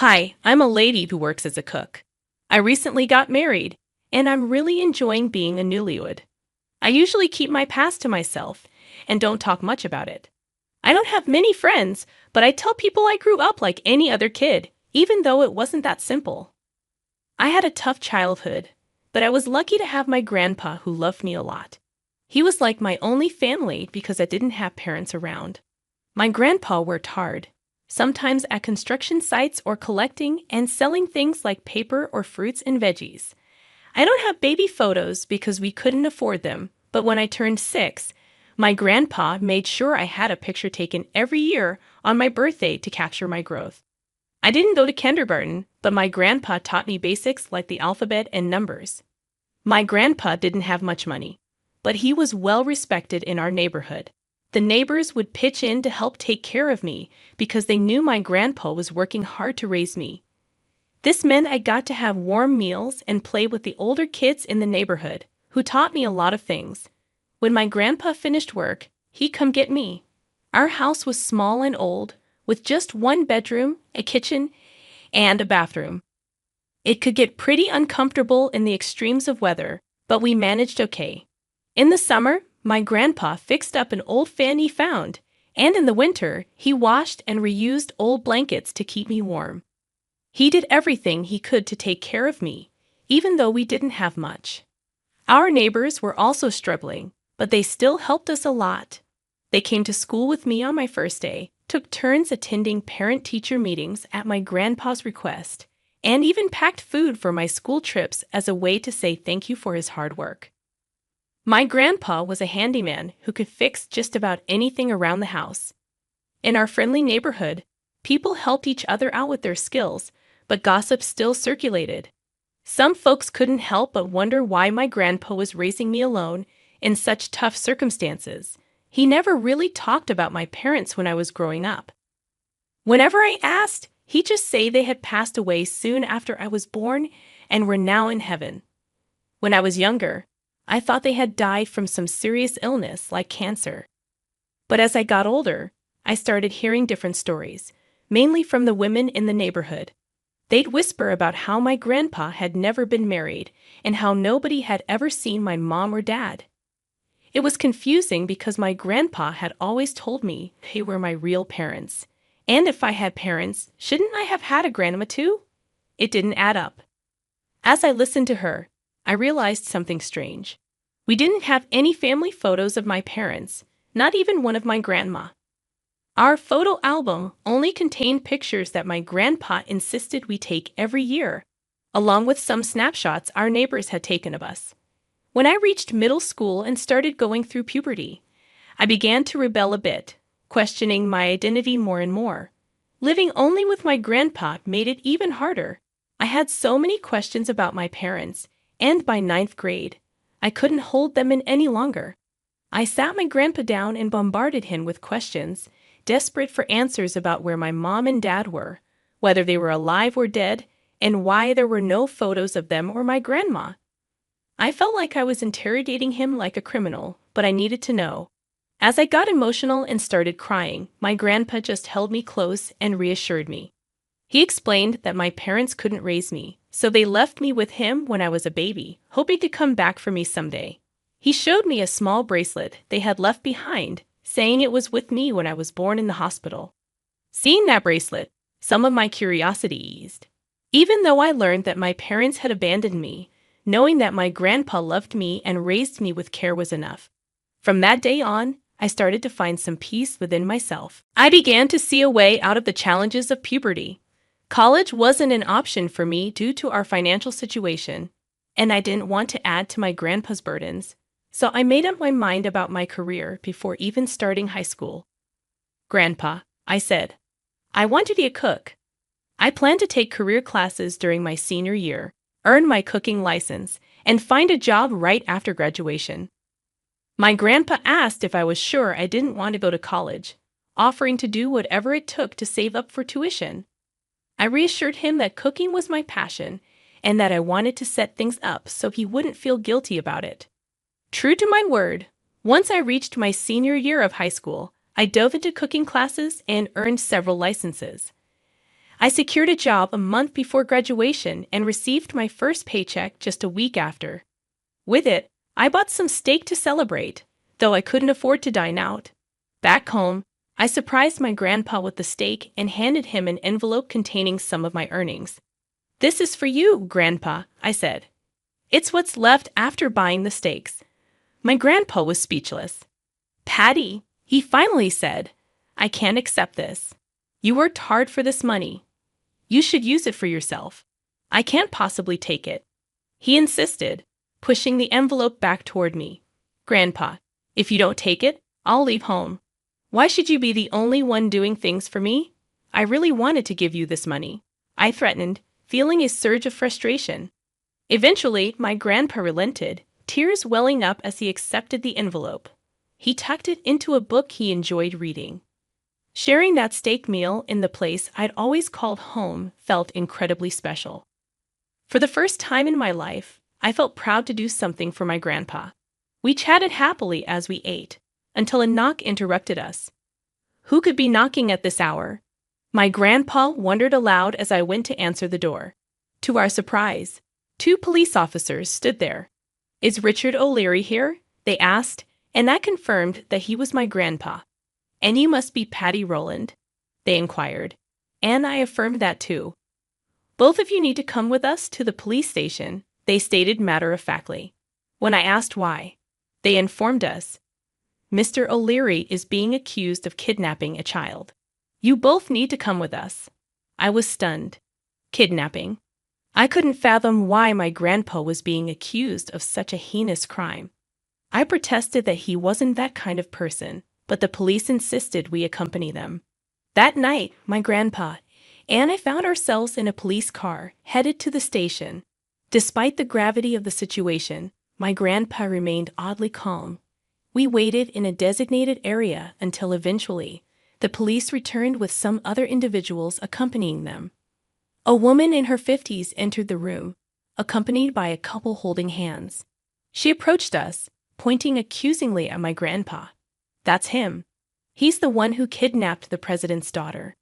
Hi, I'm a lady who works as a cook. I recently got married, and I'm really enjoying being a newlywed. I usually keep my past to myself and don't talk much about it. I don't have many friends, but I tell people I grew up like any other kid, even though it wasn't that simple. I had a tough childhood, but I was lucky to have my grandpa who loved me a lot. He was like my only family because I didn't have parents around. My grandpa worked hard, sometimes at construction sites or collecting and selling things like paper or fruits and veggies. I don't have baby photos because we couldn't afford them, but when I turned 6, my grandpa made sure I had a picture taken every year on my birthday to capture my growth. I didn't go to kindergarten, but my grandpa taught me basics like the alphabet and numbers. My grandpa didn't have much money, but he was well respected in our neighborhood. The neighbors would pitch in to help take care of me because they knew my grandpa was working hard to raise me. This meant I got to have warm meals and play with the older kids in the neighborhood, who taught me a lot of things. When my grandpa finished work, he'd come get me. Our house was small and old, with just one bedroom, a kitchen, and a bathroom. It could get pretty uncomfortable in the extremes of weather, but we managed okay. In the summer, my grandpa fixed up an old fan he found, and in the winter, he washed and reused old blankets to keep me warm. He did everything he could to take care of me, even though we didn't have much. Our neighbors were also struggling, but they still helped us a lot. They came to school with me on my first day, took turns attending parent-teacher meetings at my grandpa's request, and even packed food for my school trips as a way to say thank you for his hard work. My grandpa was a handyman who could fix just about anything around the house. In our friendly neighborhood, people helped each other out with their skills, but gossip still circulated. Some folks couldn't help but wonder why my grandpa was raising me alone in such tough circumstances. He never really talked about my parents when I was growing up. Whenever I asked, he'd just say they had passed away soon after I was born and were now in heaven. When I was younger, I thought they had died from some serious illness like cancer. But as I got older, I started hearing different stories, mainly from the women in the neighborhood. They'd whisper about how my grandpa had never been married and how nobody had ever seen my mom or dad. It was confusing because my grandpa had always told me they were my real parents. And if I had parents, shouldn't I have had a grandma too? It didn't add up. As I listened to her, I realized something strange. We didn't have any family photos of my parents, not even one of my grandma. Our photo album only contained pictures that my grandpa insisted we take every year, along with some snapshots our neighbors had taken of us. When I reached middle school and started going through puberty, I began to rebel a bit, questioning my identity more and more. Living only with my grandpa made it even harder. I had so many questions about my parents, and by 9th grade, I couldn't hold them in any longer. I sat my grandpa down and bombarded him with questions, desperate for answers about where my mom and dad were, whether they were alive or dead, and why there were no photos of them or my grandma. I felt like I was interrogating him like a criminal, but I needed to know. As I got emotional and started crying, my grandpa just held me close and reassured me. He explained that my parents couldn't raise me, so they left me with him when I was a baby, hoping to come back for me someday. He showed me a small bracelet they had left behind, saying it was with me when I was born in the hospital. Seeing that bracelet, some of my curiosity eased. Even though I learned that my parents had abandoned me, knowing that my grandpa loved me and raised me with care was enough. From that day on, I started to find some peace within myself. I began to see a way out of the challenges of puberty. College wasn't an option for me due to our financial situation, and I didn't want to add to my grandpa's burdens, so I made up my mind about my career before even starting high school. "Grandpa," I said, "I want to be a cook. I plan to take career classes during my senior year, earn my cooking license, and find a job right after graduation." My grandpa asked if I was sure I didn't want to go to college, offering to do whatever it took to save up for tuition. I reassured him that cooking was my passion and that I wanted to set things up so he wouldn't feel guilty about it. True to my word, once I reached my senior year of high school, I dove into cooking classes and earned several licenses. I secured a job a month before graduation and received my first paycheck just a week after. With it, I bought some steak to celebrate, though I couldn't afford to dine out. Back home, I surprised my grandpa with the steak and handed him an envelope containing some of my earnings. "This is for you, Grandpa," I said. "It's what's left after buying the steaks." My grandpa was speechless. "Patty," he finally said, "I can't accept this. You worked hard for this money. You should use it for yourself. I can't possibly take it." He insisted, pushing the envelope back toward me. "Grandpa, if you don't take it, I'll leave home. Why should you be the only one doing things for me? I really wanted to give you this money," I threatened, feeling a surge of frustration. Eventually, my grandpa relented, tears welling up as he accepted the envelope. He tucked it into a book he enjoyed reading. Sharing that steak meal in the place I'd always called home felt incredibly special. For the first time in my life, I felt proud to do something for my grandpa. We chatted happily as we ate, until a knock interrupted us. Who could be knocking at this hour? My grandpa wondered aloud as I went to answer the door. To our surprise, 2 police officers stood there. "Is Richard O'Leary here?" they asked, and I confirmed that he was my grandpa. "And you must be Patty Rowland?" they inquired, and I affirmed that too. "Both of you need to come with us to the police station," they stated matter-of-factly. When I asked why, they informed us, "Mr. O'Leary is being accused of kidnapping a child. You both need to come with us." I was stunned. Kidnapping? I couldn't fathom why my grandpa was being accused of such a heinous crime. I protested that he wasn't that kind of person, but the police insisted we accompany them. That night, my grandpa and I found ourselves in a police car, headed to the station. Despite the gravity of the situation, my grandpa remained oddly calm. We waited in a designated area until eventually, the police returned with some other individuals accompanying them. A woman in her 50s entered the room, accompanied by a couple holding hands. She approached us, pointing accusingly at my grandpa. "That's him. He's the one who kidnapped the president's daughter."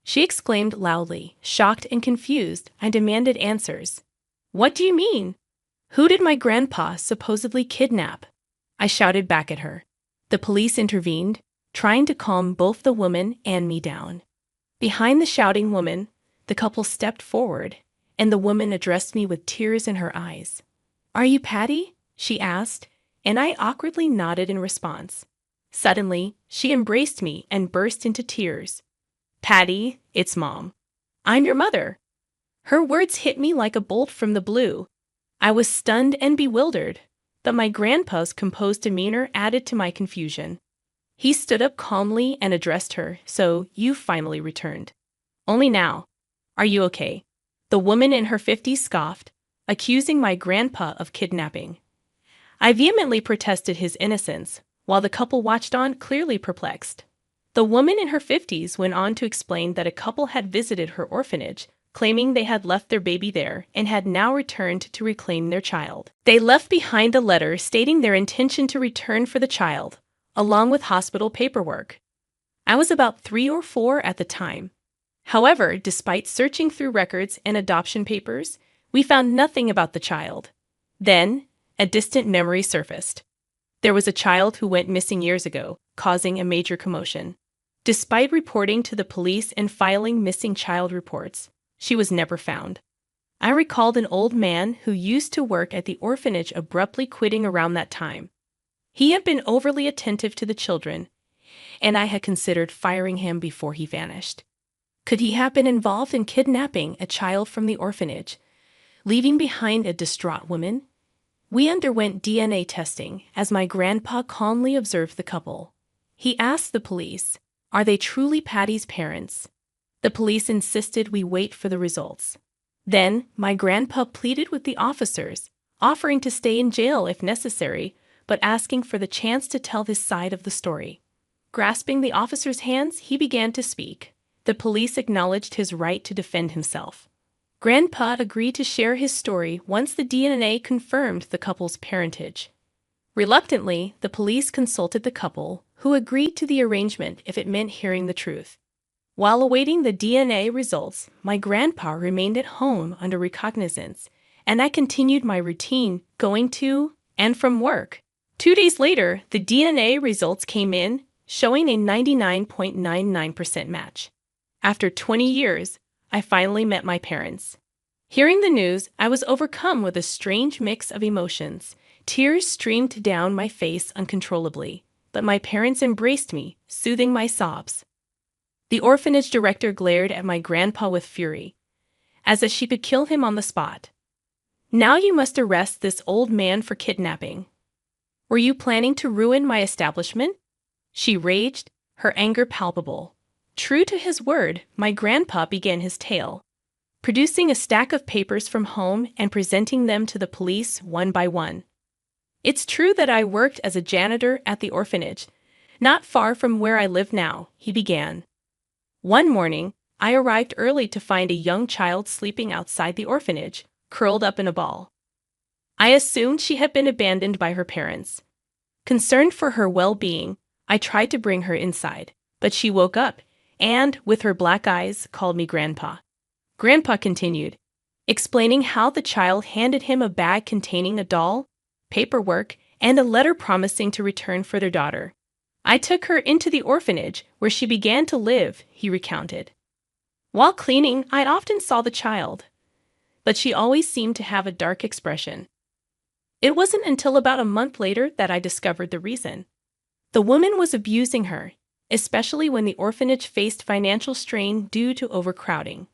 She exclaimed loudly, shocked and confused. I demanded answers. "What do you mean? Who did my grandpa supposedly kidnap?" I shouted back at her. The police intervened, trying to calm both the woman and me down. Behind the shouting woman, the couple stepped forward, and the woman addressed me with tears in her eyes. "Are you Patty?" she asked, and I awkwardly nodded in response. Suddenly, she embraced me and burst into tears. "Patty, it's Mom. I'm your mother." Her words hit me like a bolt from the blue. I was stunned and bewildered, but my grandpa's composed demeanor added to my confusion. He stood up calmly and addressed her. "So, you finally returned. Only now. Are you okay?" The woman in her 50s scoffed, accusing my grandpa of kidnapping. I vehemently protested his innocence, while the couple watched on, clearly perplexed. The woman in her 50s went on to explain that a couple had visited her orphanage, claiming they had left their baby there and had now returned to reclaim their child. They left behind a letter stating their intention to return for the child, along with hospital paperwork. I was about 3 or 4 at the time. However, despite searching through records and adoption papers, we found nothing about the child. Then, a distant memory surfaced. There was a child who went missing years ago, causing a major commotion. Despite reporting to the police and filing missing child reports, she was never found. I recalled an old man who used to work at the orphanage abruptly quitting around that time. He had been overly attentive to the children, and I had considered firing him before he vanished. Could he have been involved in kidnapping a child from the orphanage, leaving behind a distraught woman? We underwent DNA testing as my grandpa calmly observed the couple. He asked the police, "Are they truly Patty's parents?" The police insisted we wait for the results. Then, my grandpa pleaded with the officers, offering to stay in jail if necessary, but asking for the chance to tell his side of the story. Grasping the officer's hands, he began to speak. The police acknowledged his right to defend himself. Grandpa agreed to share his story once the DNA confirmed the couple's parentage. Reluctantly, the police consulted the couple, who agreed to the arrangement if it meant hearing the truth. While awaiting the DNA results, my grandpa remained at home under recognizance, and I continued my routine going to and from work. 2 days later, the DNA results came in, showing a 99.99% match. After 20 years, I finally met my parents. Hearing the news, I was overcome with a strange mix of emotions. Tears streamed down my face uncontrollably, but my parents embraced me, soothing my sobs. The orphanage director glared at my grandpa with fury, as if she could kill him on the spot. "Now you must arrest this old man for kidnapping. Were you planning to ruin my establishment?" She raged, her anger palpable. True to his word, my grandpa began his tale, producing a stack of papers from home and presenting them to the police one by one. "It's true that I worked as a janitor at the orphanage, not far from where I live now," he began. "One morning, I arrived early to find a young child sleeping outside the orphanage, curled up in a ball. I assumed she had been abandoned by her parents. Concerned for her well-being, I tried to bring her inside, but she woke up and, with her black eyes, called me Grandpa." Grandpa continued, explaining how the child handed him a bag containing a doll, paperwork, and a letter promising to return for their daughter. "I took her into the orphanage, where she began to live," he recounted. "While cleaning, I often saw the child, but she always seemed to have a dark expression. It wasn't until about a month later that I discovered the reason. The woman was abusing her, especially when the orphanage faced financial strain due to overcrowding.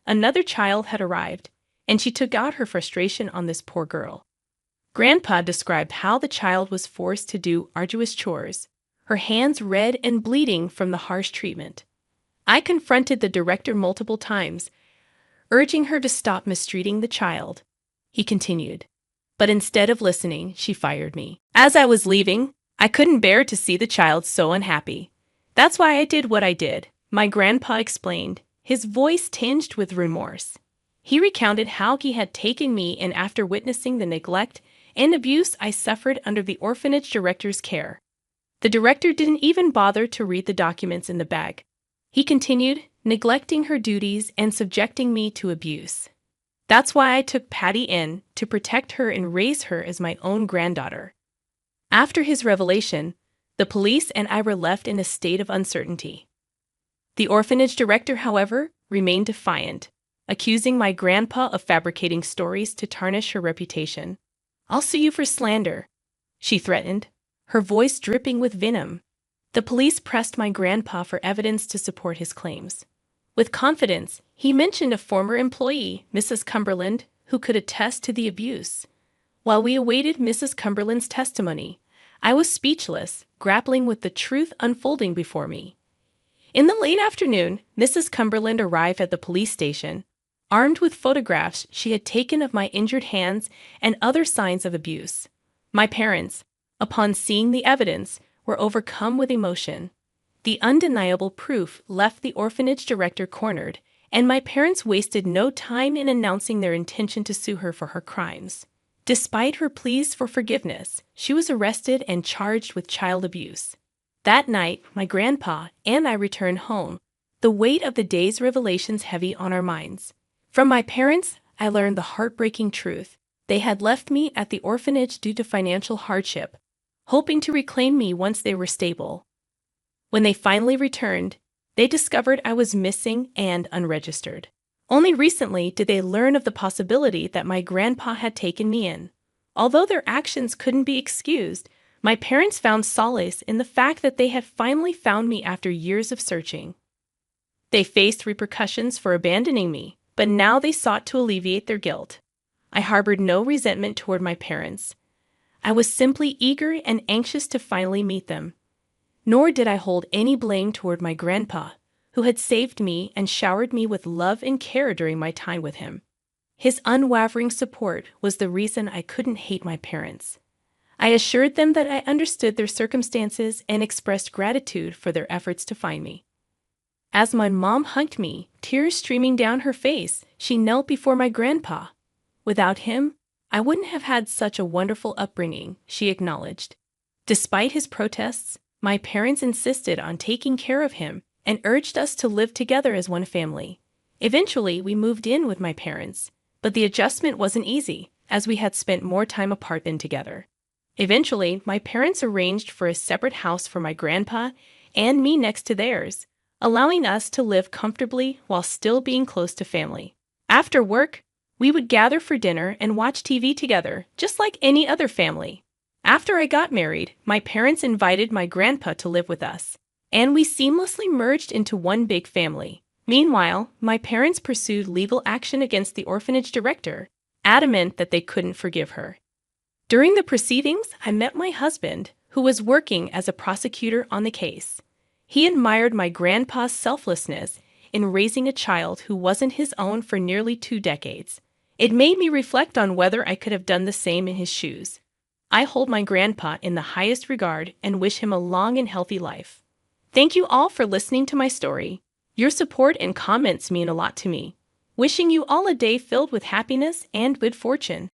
Another child had arrived, and she took out her frustration on this poor girl." Grandpa described how the child was forced to do arduous chores, her hands red and bleeding from the harsh treatment. "I confronted the director multiple times, urging her to stop mistreating the child," he continued. "But instead of listening, she fired me. As I was leaving, I couldn't bear to see the child so unhappy. That's why I did what I did," my grandpa explained, his voice tinged with remorse. He recounted how he had taken me in after witnessing the neglect and abuse I suffered under the orphanage director's care. "The director didn't even bother to read the documents in the bag," he continued, "neglecting her duties and subjecting me to abuse. That's why I took Patty in, to protect her and raise her as my own granddaughter." After his revelation, the police and I were left in a state of uncertainty. The orphanage director, however, remained defiant, accusing my grandpa of fabricating stories to tarnish her reputation. "I'll sue you for slander," she threatened, her voice dripping with venom. The police pressed my grandpa for evidence to support his claims. With confidence, he mentioned a former employee, Mrs. Cumberland, who could attest to the abuse. While we awaited Mrs. Cumberland's testimony, I was speechless, grappling with the truth unfolding before me. In the late afternoon, Mrs. Cumberland arrived at the police station, armed with photographs she had taken of my injured hands and other signs of abuse. My parents, upon seeing the evidence, were overcome with emotion. The undeniable proof left the orphanage director cornered, and my parents wasted no time in announcing their intention to sue her for her crimes. Despite her pleas for forgiveness, she was arrested and charged with child abuse. That night, my grandpa and I returned home, the weight of the day's revelations heavy on our minds. From my parents, I learned the heartbreaking truth. They had left me at the orphanage due to financial hardship, hoping to reclaim me once they were stable. When they finally returned, they discovered I was missing and unregistered. Only recently did they learn of the possibility that my grandpa had taken me in. Although their actions couldn't be excused, my parents found solace in the fact that they had finally found me after years of searching. They faced repercussions for abandoning me, but now they sought to alleviate their guilt. I harbored no resentment toward my parents. I was simply eager and anxious to finally meet them. Nor did I hold any blame toward my grandpa, who had saved me and showered me with love and care during my time with him. His unwavering support was the reason I couldn't hate my parents. I assured them that I understood their circumstances and expressed gratitude for their efforts to find me. As my mom hugged me, tears streaming down her face, she knelt before my grandpa. "Without him, I wouldn't have had such a wonderful upbringing," she acknowledged. Despite his protests, my parents insisted on taking care of him and urged us to live together as one family. Eventually, we moved in with my parents, but the adjustment wasn't easy, as we had spent more time apart than together. Eventually, my parents arranged for a separate house for my grandpa and me next to theirs, allowing us to live comfortably while still being close to family. After work, we would gather for dinner and watch TV together, just like any other family. After I got married, my parents invited my grandpa to live with us, and we seamlessly merged into one big family. Meanwhile, my parents pursued legal action against the orphanage director, adamant that they couldn't forgive her. During the proceedings, I met my husband, who was working as a prosecutor on the case. He admired my grandpa's selflessness in raising a child who wasn't his own for nearly 2 decades. It made me reflect on whether I could have done the same in his shoes. I hold my grandpa in the highest regard and wish him a long and healthy life. Thank you all for listening to my story. Your support and comments mean a lot to me. Wishing you all a day filled with happiness and good fortune.